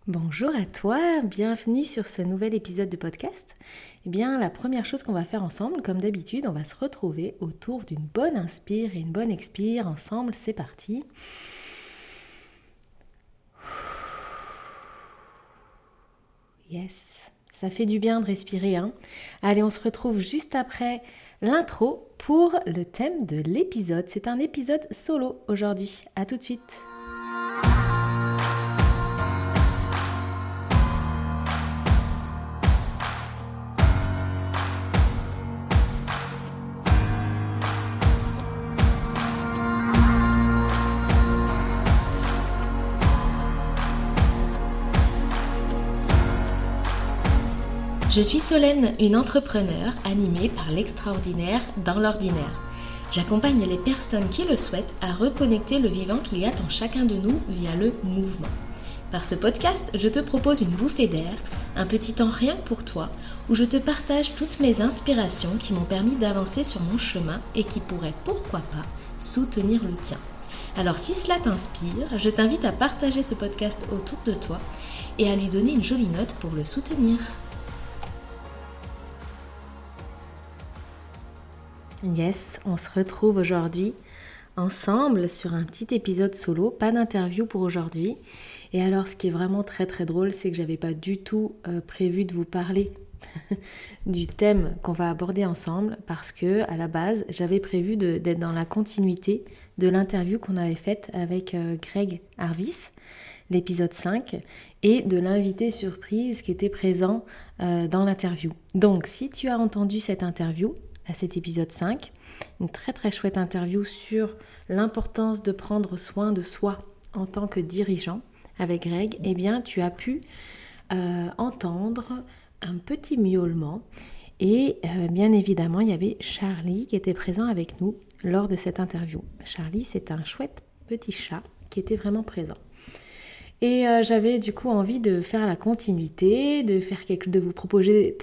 Bonjour à toi, bienvenue sur ce nouvel épisode de podcast. Eh bien, la première chose qu'on va faire ensemble, comme d'habitude, on va se retrouver autour d'une bonne inspire et une bonne expire. Ensemble, c'est parti. Yes, ça fait du bien de respirer, hein. Allez, on se retrouve juste après l'intro pour le thème de l'épisode. C'est un épisode solo aujourd'hui. À tout de suite. Je suis Solène, une entrepreneure animée par l'extraordinaire dans l'ordinaire. J'accompagne les personnes qui le souhaitent à reconnecter le vivant qu'il y a en chacun de nous via le mouvement. Par ce podcast, je te propose une bouffée d'air, un petit temps rien que pour toi, où je te partage toutes mes inspirations qui m'ont permis d'avancer sur mon chemin et qui pourraient, pourquoi pas, soutenir le tien. Alors si cela t'inspire, je t'invite à partager ce podcast autour de toi et à lui donner une jolie note pour le soutenir. Yes, on se retrouve aujourd'hui ensemble sur un petit épisode solo, pas d'interview pour aujourd'hui. Et alors ce qui est vraiment très très drôle, c'est que j'avais pas du tout prévu de vous parler du thème qu'on va aborder ensemble parce que à la base, j'avais prévu d'être dans la continuité de l'interview qu'on avait faite avec Greg Harvis, l'épisode 5, et de l'invité surprise qui était présent dans l'interview. Donc si tu as entendu cette interview, à cet épisode 5, une très très chouette interview sur l'importance de prendre soin de soi en tant que dirigeant avec Greg, eh bien tu as pu entendre un petit miaulement et bien évidemment il y avait Charlie qui était présent avec nous lors de cette interview. Charlie, c'est un chouette petit chat qui était vraiment présent. Et j'avais du coup envie de faire la continuité, de vous proposer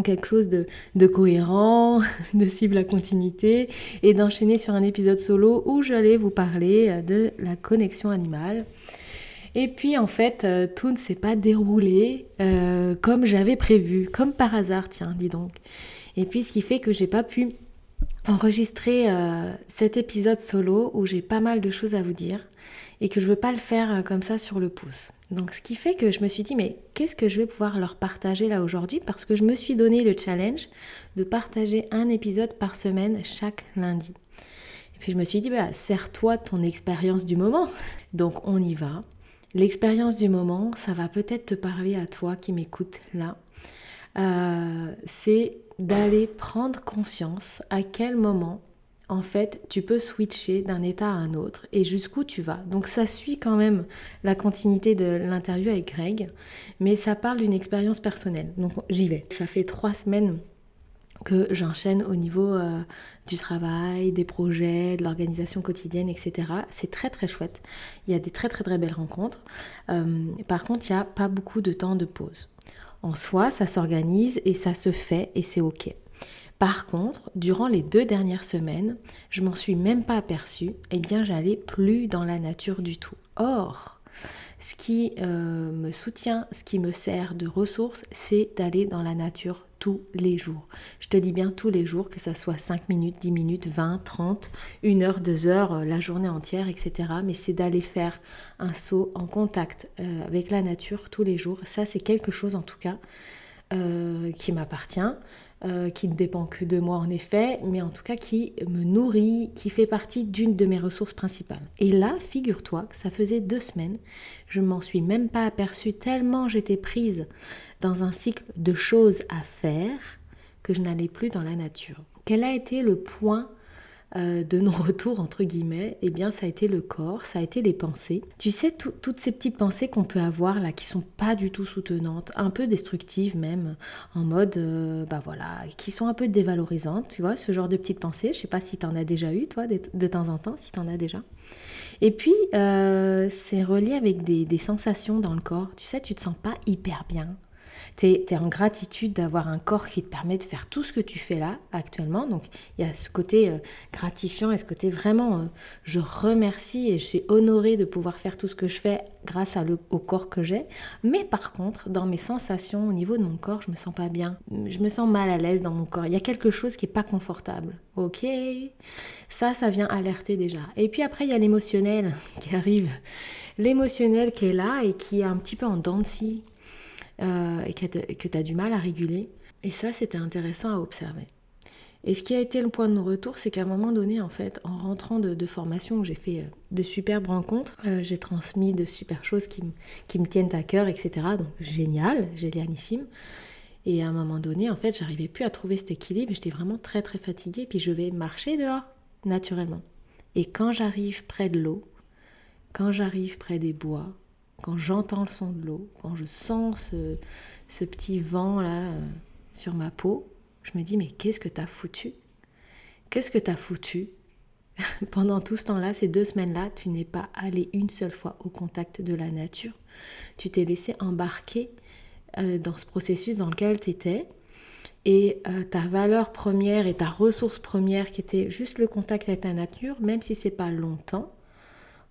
quelque chose de cohérent, de suivre la continuité et d'enchaîner sur un épisode solo où j'allais vous parler de la connexion animale. Et puis en fait, tout ne s'est pas déroulé comme j'avais prévu, comme par hasard, tiens, dis donc. Et puis ce qui fait que j'ai pas pu enregistrer cet épisode solo où j'ai pas mal de choses à vous dire et que je veux pas le faire comme ça sur le pouce. Donc ce qui fait que je me suis dit mais qu'est-ce que je vais pouvoir leur partager là aujourd'hui, parce que je me suis donné le challenge de partager un épisode par semaine chaque lundi. Et puis je me suis dit sers-toi de ton expérience du moment. Donc on y va. L'expérience du moment, ça va peut-être te parler à toi qui m'écoutes là. C'est d'aller prendre conscience à quel moment en fait tu peux switcher d'un état à un autre et jusqu'où tu vas. Donc ça suit quand même la continuité de l'interview avec Greg, mais ça parle d'une expérience personnelle. Donc j'y vais. Ça fait 3 semaines que j'enchaîne au niveau du travail, des projets, de l'organisation quotidienne, etc. C'est très très chouette. Il y a des très très très belles rencontres. Par contre, il n'y a pas beaucoup de temps de pause. En soi, ça s'organise et ça se fait et c'est ok. Par contre, durant les 2 dernières semaines, je m'en suis même pas aperçue, eh bien j'allais plus dans la nature du tout. Or, ce qui me soutient, ce qui me sert de ressource, c'est d'aller dans la nature tous les jours. Je te dis bien tous les jours, que ça soit 5 minutes, 10 minutes, 20, 30, 1 heure, 2 heures, la journée entière, etc. Mais c'est d'aller faire un saut en contact avec la nature tous les jours. Ça, c'est quelque chose en tout cas qui m'appartient. Qui ne dépend que de moi en effet, mais en tout cas qui me nourrit, qui fait partie d'une de mes ressources principales. Et là, figure-toi que ça faisait 2 semaines, je m'en suis même pas aperçue tellement j'étais prise dans un cycle de choses à faire que je n'allais plus dans la nature. Quel a été le point de non-retour entre guillemets? Eh bien ça a été le corps, ça a été les pensées. Tu sais, toutes ces petites pensées qu'on peut avoir là, qui sont pas du tout soutenantes, un peu destructives même, en mode qui sont un peu dévalorisantes, tu vois, ce genre de petites pensées. Je sais pas si tu en as déjà eu toi de temps en temps, si tu en as déjà. Et puis c'est relié avec des sensations dans le corps. Tu sais, tu te sens pas hyper bien. T'es en gratitude d'avoir un corps qui te permet de faire tout ce que tu fais là, actuellement. Donc, il y a ce côté gratifiant et ce côté vraiment, je remercie et je suis honorée de pouvoir faire tout ce que je fais grâce au corps que j'ai. Mais par contre, dans mes sensations, au niveau de mon corps, je me sens pas bien. Je me sens mal à l'aise dans mon corps. Il y a quelque chose qui est pas confortable. Ok, ça vient alerter déjà. Et puis après, il y a l'émotionnel qui arrive. L'émotionnel qui est là et qui est un petit peu en dents de scie et que tu as du mal à réguler. Et ça, c'était intéressant à observer. Et ce qui a été le point de non-retour, c'est qu'à un moment donné, en fait, en rentrant de formation où j'ai fait de superbes rencontres, j'ai transmis de super choses qui me tiennent à cœur, etc. Donc génial, génialissime. Et à un moment donné, en fait, j'arrivais plus à trouver cet équilibre. J'étais vraiment très très fatiguée. Puis je vais marcher dehors, naturellement. Et quand j'arrive près de l'eau, quand j'arrive près des bois, quand j'entends le son de l'eau, quand je sens ce petit vent là sur ma peau, je me dis mais qu'est-ce que t'as foutu? Qu'est-ce que t'as foutu? Pendant tout ce temps-là, ces 2 semaines-là, tu n'es pas allé une seule fois au contact de la nature. Tu t'es laissé embarquer dans ce processus dans lequel tu étais. Et ta valeur première et ta ressource première qui était juste le contact avec la nature, même si c'est pas longtemps,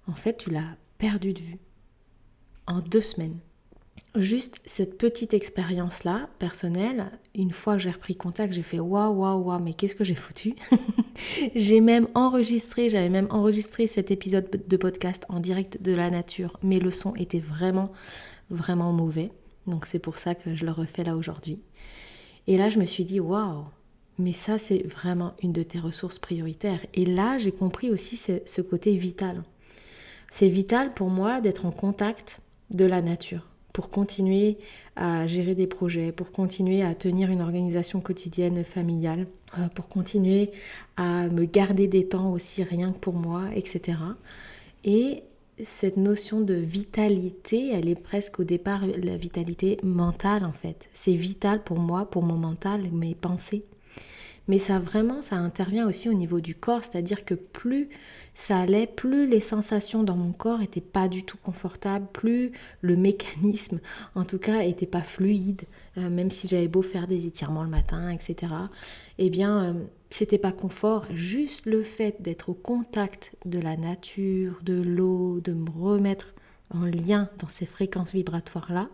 en fait, tu l'as perdu de vue en 2 semaines. Juste cette petite expérience-là, personnelle, une fois que j'ai repris contact, j'ai fait waouh, mais qu'est-ce que j'ai foutu? J'avais même enregistré cet épisode de podcast en direct de la nature, mais le son était vraiment, vraiment mauvais. Donc c'est pour ça que je le refais là aujourd'hui. Et là, je me suis dit waouh, mais ça, c'est vraiment une de tes ressources prioritaires. Et là, j'ai compris aussi ce côté vital. C'est vital pour moi d'être en contact de la nature pour continuer à gérer des projets, pour continuer à tenir une organisation quotidienne familiale, pour continuer à me garder des temps aussi rien que pour moi, etc. Et cette notion de vitalité, elle est presque au départ la vitalité mentale en fait. C'est vital pour moi, pour mon mental, mes pensées. Mais ça intervient aussi au niveau du corps, c'est-à-dire que plus ça allait, plus les sensations dans mon corps n'étaient pas du tout confortables, plus le mécanisme, en tout cas, n'était pas fluide, même si j'avais beau faire des étirements le matin, etc. Eh bien, c'était pas confort. Juste le fait d'être au contact de la nature, de l'eau, de me remettre en lien dans ces fréquences vibratoires-là,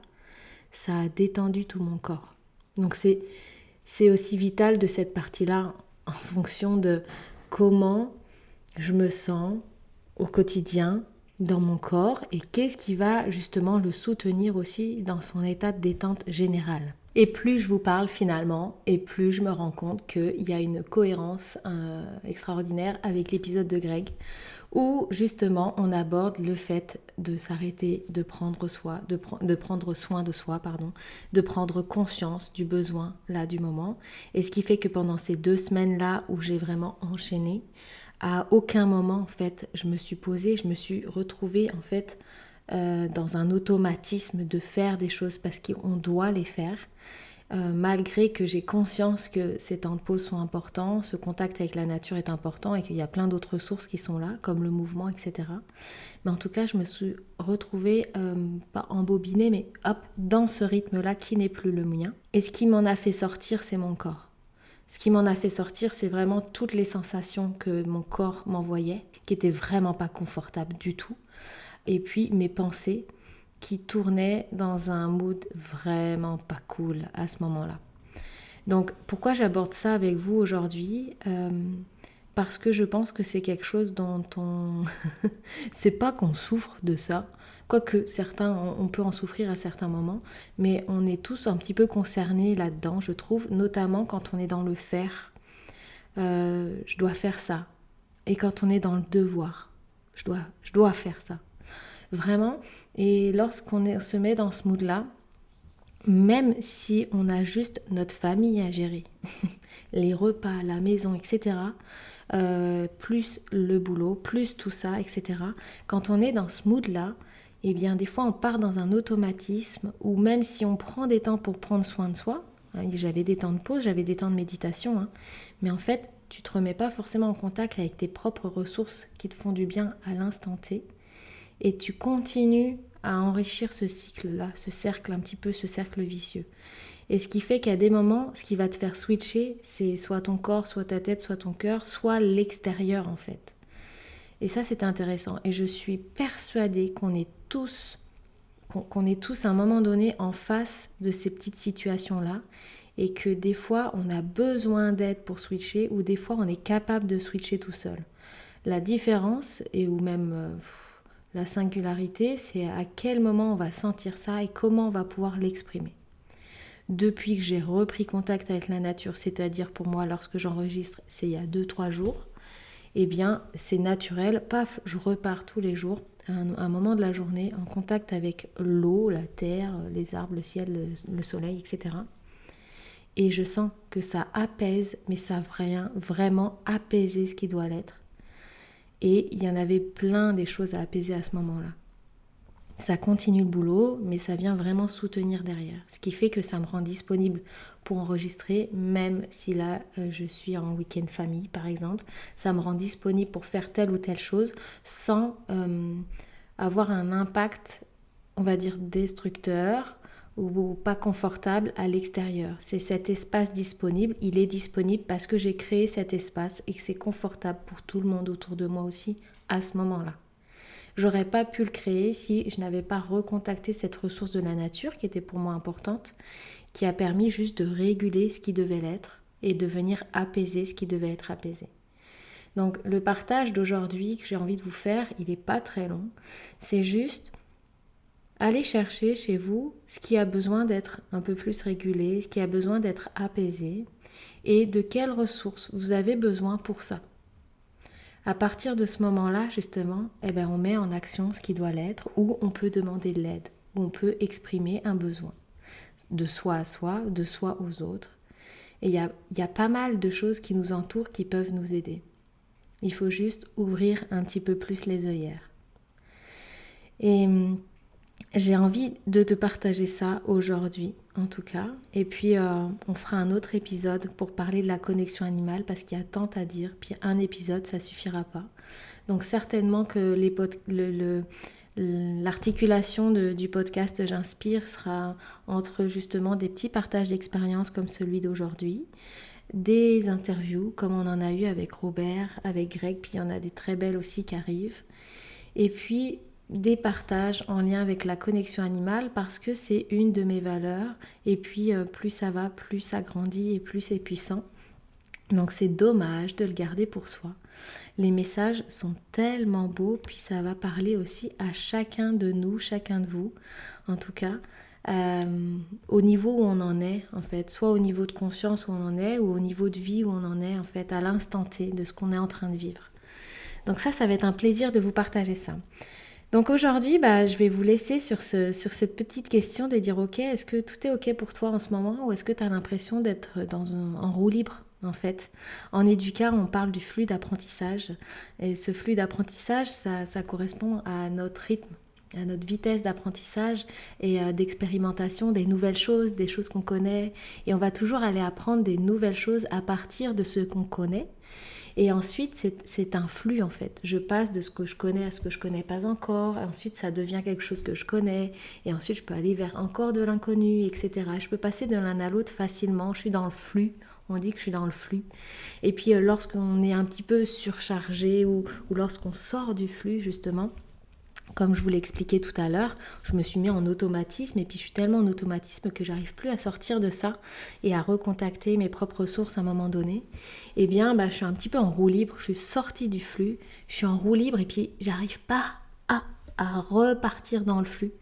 ça a détendu tout mon corps. Donc c'est aussi vital de cette partie-là en fonction de comment je me sens au quotidien dans mon corps et qu'est-ce qui va justement le soutenir aussi dans son état de détente générale. Et plus je vous parle finalement, et plus je me rends compte qu'il y a une cohérence extraordinaire avec l'épisode de Greg, où justement on aborde le fait de s'arrêter, de prendre soin de soi, de prendre conscience du besoin là du moment. Et ce qui fait que pendant ces 2 semaines-là où j'ai vraiment enchaîné, à aucun moment en fait je me suis posée, je me suis retrouvée en fait dans un automatisme de faire des choses parce qu'on doit les faire. Malgré que j'ai conscience que ces temps de pause sont importants, ce contact avec la nature est important et qu'il y a plein d'autres ressources qui sont là, comme le mouvement, etc. Mais en tout cas, je me suis retrouvée, pas embobinée, mais hop, dans ce rythme-là qui n'est plus le mien. Et ce qui m'en a fait sortir, c'est mon corps. Ce qui m'en a fait sortir, c'est vraiment toutes les sensations que mon corps m'envoyait, qui n'étaient vraiment pas confortables du tout. Et puis mes pensées, qui tournait dans un mood vraiment pas cool à ce moment-là. Donc pourquoi j'aborde ça avec vous aujourd'hui parce que je pense que c'est quelque chose dont on... c'est pas qu'on souffre de ça, quoique certains, on peut en souffrir à certains moments, mais on est tous un petit peu concernés là-dedans, je trouve, notamment quand on est dans le faire. Je dois faire ça. Et quand on est dans le devoir, je dois faire ça. Vraiment. Et lorsqu'on se met dans ce mood-là, même si on a juste notre famille à gérer, les repas, la maison, etc., plus le boulot, plus tout ça, etc., quand on est dans ce mood-là, eh bien, des fois, on part dans un automatisme où même si on prend des temps pour prendre soin de soi, hein, j'avais des temps de pause, j'avais des temps de méditation, hein, mais en fait, tu ne te remets pas forcément en contact avec tes propres ressources qui te font du bien à l'instant T. Et tu continues à enrichir ce cycle-là, ce cercle un petit peu, ce cercle vicieux. Et ce qui fait qu'à des moments, ce qui va te faire switcher, c'est soit ton corps, soit ta tête, soit ton cœur, soit l'extérieur en fait. Et ça, c'est intéressant. Et je suis persuadée qu'on est tous à un moment donné en face de ces petites situations-là et que des fois, on a besoin d'aide pour switcher ou des fois, on est capable de switcher tout seul. La différence, ou même la singularité, c'est à quel moment on va sentir ça et comment on va pouvoir l'exprimer. Depuis que j'ai repris contact avec la nature, c'est-à-dire pour moi, lorsque j'enregistre, c'est il y a 2-3 jours, eh bien, c'est naturel, paf, je repars tous les jours, à un moment de la journée, en contact avec l'eau, la terre, les arbres, le ciel, le soleil, etc. Et je sens que ça apaise, mais ça vient vraiment apaiser ce qui doit l'être. Et il y en avait plein des choses à apaiser à ce moment-là. Ça continue le boulot, mais ça vient vraiment soutenir derrière. Ce qui fait que ça me rend disponible pour enregistrer, même si là, je suis en week-end famille, par exemple. Ça me rend disponible pour faire telle ou telle chose sans avoir un impact, on va dire, destructeur ou pas confortable à l'extérieur. C'est cet espace disponible, il est disponible parce que j'ai créé cet espace et que c'est confortable pour tout le monde autour de moi aussi à ce moment-là. J'aurais pas pu le créer si je n'avais pas recontacté cette ressource de la nature qui était pour moi importante, qui a permis juste de réguler ce qui devait l'être et de venir apaiser ce qui devait être apaisé. Donc le partage d'aujourd'hui que j'ai envie de vous faire, il n'est pas très long. C'est juste aller chercher chez vous ce qui a besoin d'être un peu plus régulé, ce qui a besoin d'être apaisé et de quelles ressources vous avez besoin pour ça. À partir de ce moment-là, justement, on met en action ce qui doit l'être, ou on peut demander de l'aide, ou on peut exprimer un besoin, de soi à soi, de soi aux autres. Et il y a pas mal de choses qui nous entourent qui peuvent nous aider. Il faut juste ouvrir un petit peu plus les œillères. Et j'ai envie de te partager ça aujourd'hui, en tout cas. Et puis, on fera un autre épisode pour parler de la connexion animale parce qu'il y a tant à dire. Puis un épisode, ça suffira pas. Donc, certainement que l'articulation du podcast J'inspire sera entre justement des petits partages d'expériences comme celui d'aujourd'hui, des interviews comme on en a eu avec Robert, avec Greg, puis il y en a des très belles aussi qui arrivent. Et puis, des partages en lien avec la connexion animale parce que c'est une de mes valeurs et puis plus ça va, plus ça grandit et plus c'est puissant. Donc c'est dommage de le garder pour soi. Les messages sont tellement beaux, puis ça va parler aussi à chacun de nous, chacun de vous, en tout cas, au niveau où on en est en fait, soit au niveau de conscience où on en est ou au niveau de vie où on en est en fait, à l'instant T de ce qu'on est en train de vivre. Donc ça va être un plaisir de vous partager ça. Donc aujourd'hui, je vais vous laisser sur cette petite question de dire ok, est-ce que tout est ok pour toi en ce moment ou est-ce que tu as l'impression d'être en roue libre en fait. En Educa, on parle du flux d'apprentissage et ce flux d'apprentissage, ça correspond à notre rythme, à notre vitesse d'apprentissage et d'expérimentation des nouvelles choses, des choses qu'on connaît et on va toujours aller apprendre des nouvelles choses à partir de ce qu'on connaît. Et ensuite, c'est un flux en fait. Je passe de ce que je connais à ce que je connais pas encore. Et ensuite, ça devient quelque chose que je connais. Et ensuite, je peux aller vers encore de l'inconnu, etc. Je peux passer de l'un à l'autre facilement. Je suis dans le flux. On dit que je suis dans le flux. Et puis, lorsqu'on est un petit peu surchargé ou lorsqu'on sort du flux, justement, comme je vous l'ai expliqué tout à l'heure, je me suis mis en automatisme et puis je suis tellement en automatisme que j'arrive plus à sortir de ça et à recontacter mes propres sources à un moment donné. Eh bien, je suis un petit peu en roue libre, je suis sortie du flux, je suis en roue libre et puis j'arrive pas à repartir dans le flux.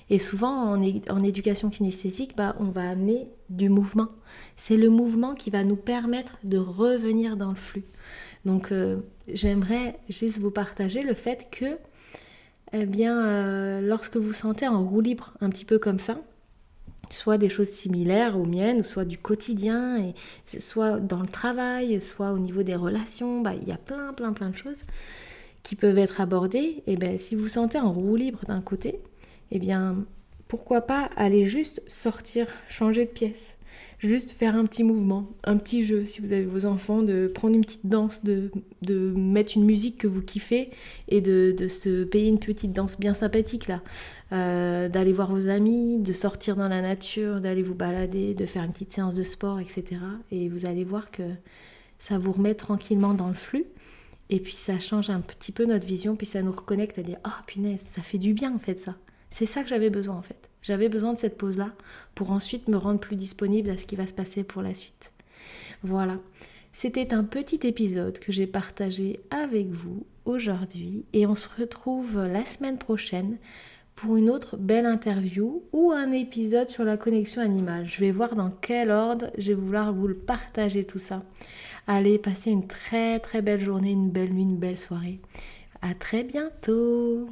Et souvent, en éducation kinesthésique, on va amener du mouvement. C'est le mouvement qui va nous permettre de revenir dans le flux. Donc, j'aimerais juste vous partager le fait que lorsque vous sentez en roue libre, un petit peu comme ça, soit des choses similaires aux miennes, soit du quotidien, et soit dans le travail, soit au niveau des relations, il y a plein de choses qui peuvent être abordées. Et si vous sentez en roue libre d'un côté, pourquoi pas aller juste sortir, changer de pièce, juste faire un petit mouvement, un petit jeu, si vous avez vos enfants, de prendre une petite danse, de mettre une musique que vous kiffez et de se payer une petite danse bien sympathique là. D'aller voir vos amis, de sortir dans la nature, d'aller vous balader, de faire une petite séance de sport, etc. Et vous allez voir que ça vous remet tranquillement dans le flux. Et puis ça change un petit peu notre vision, puis ça nous reconnecte à dire « Oh punaise, ça fait du bien en fait ça ». C'est ça que j'avais besoin en fait. J'avais besoin de cette pause-là pour ensuite me rendre plus disponible à ce qui va se passer pour la suite. Voilà. C'était un petit épisode que j'ai partagé avec vous aujourd'hui et on se retrouve la semaine prochaine pour une autre belle interview ou un épisode sur la connexion animale. Je vais voir dans quel ordre je vais vouloir vous le partager tout ça. Allez, passez une très très belle journée, une belle nuit, une belle soirée. À très bientôt!